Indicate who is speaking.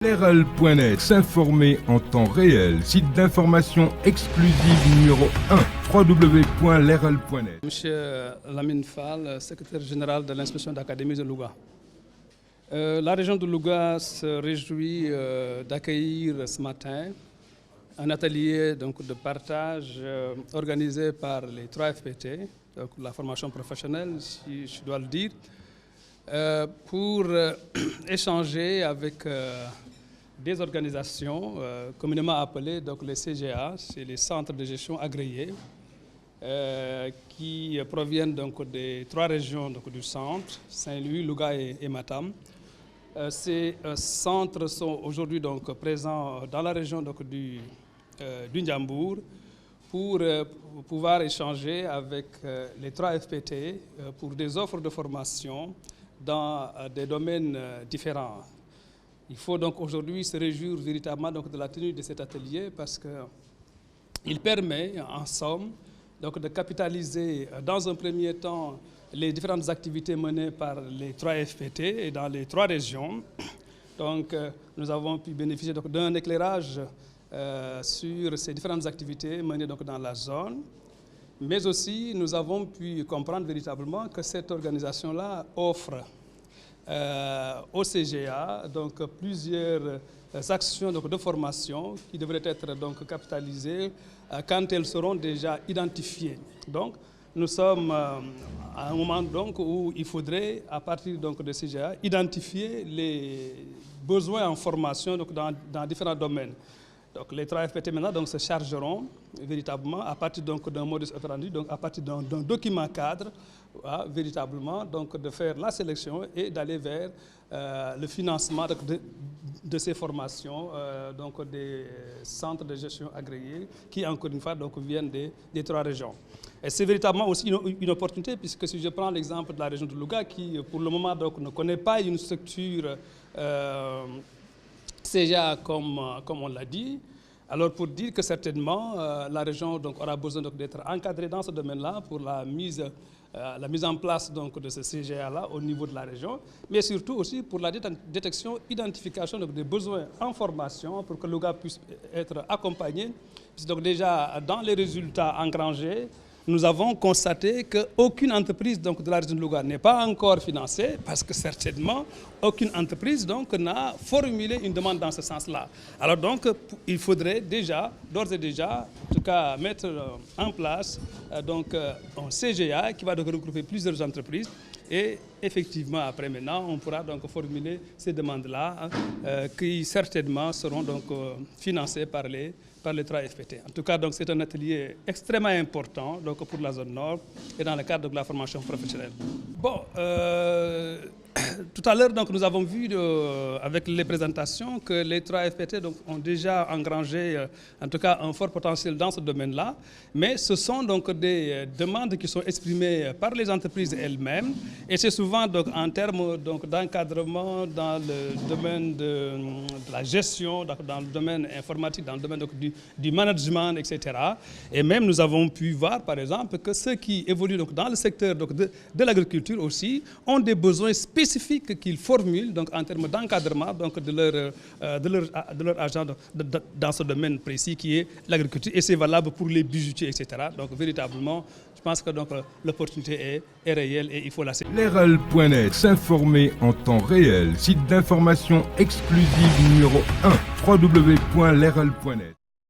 Speaker 1: LRL.net, s'informer en temps réel, site d'information exclusive numéro 1, www.lerl.net.
Speaker 2: Monsieur Lamine Fall, secrétaire général de l'inspection d'académie de Louga. La région de Louga se réjouit d'accueillir ce matin un atelier de partage organisé par les 3 FPT, donc la formation professionnelle, si je dois le dire, pour échanger avec des organisations communément appelées les CGA, c'est les centres de gestion agréés, qui proviennent des 3 régions du centre, Saint-Louis, Louga et Matam. Ces centres sont aujourd'hui présents dans la région du Ndiambour pour pouvoir échanger avec les 3 FPT pour des offres de formation dans des domaines différents. Il faut donc aujourd'hui se réjouir véritablement de la tenue de cet atelier parce qu'il permet en somme de capitaliser dans un premier temps les différentes activités menées par les 3 FPT et dans les 3 régions. Donc nous avons pu bénéficier d'un éclairage sur ces différentes activités menées dans la zone. Mais aussi, nous avons pu comprendre véritablement que cette organisation-là offre au CGA plusieurs actions de formation qui devraient être capitalisées quand elles seront déjà identifiées. Donc, nous sommes à un moment où il faudrait, à partir de CGA, identifier les besoins en formation dans différents domaines. Donc, les 3 FPT maintenant se chargeront véritablement à partir d'un modus operandi, à partir d'un document cadre, véritablement de faire la sélection et d'aller vers le financement de ces formations des centres de gestion agréés qui, encore une fois, viennent des 3 régions. Et c'est véritablement aussi une opportunité puisque si je prends l'exemple de la région de Louga qui, pour le moment, ne connaît pas une structure CGA comme on l'a dit, alors pour dire que certainement la région aura besoin d'être encadrée dans ce domaine-là pour la mise en place de ce CGA-là au niveau de la région, mais surtout aussi pour la détection, identification des besoins en formation pour que Louga puisse être accompagné. Donc déjà dans les résultats engrangés, nous avons constaté qu'aucune entreprise de la région de Louga n'est pas encore financée parce que certainement aucune entreprise n'a formulé une demande dans ce sens-là. Alors il faudrait d'ores et déjà, en tout cas, mettre en place un CGA qui va regrouper plusieurs entreprises et effectivement après maintenant on pourra formuler ces demandes-là qui certainement seront financées par les 3 FPT. En tout cas, c'est un atelier extrêmement important pour la zone nord et dans le cadre de la formation professionnelle. Bon, tout à l'heure, nous avons vu avec les présentations que les 3 FPT ont déjà engrangé en tout cas un fort potentiel dans ce domaine-là, mais ce sont des demandes qui sont exprimées par les entreprises elles-mêmes et c'est souvent en termes d'encadrement dans le domaine de la gestion, dans le domaine informatique, dans le domaine du management, etc. Et même nous avons pu voir par exemple que ceux qui évoluent dans le secteur de l'agriculture aussi ont des besoins spécifiques qu'ils formulent en termes d'encadrement de leur agent dans ce domaine précis qui est l'agriculture et c'est valable pour les bijoutiers, etc. Donc véritablement, je pense que l'opportunité est réelle et il faut la saisir.
Speaker 1: LRL.net, s'informer en temps réel, site d'information exclusive numéro 1, www.lerl.net.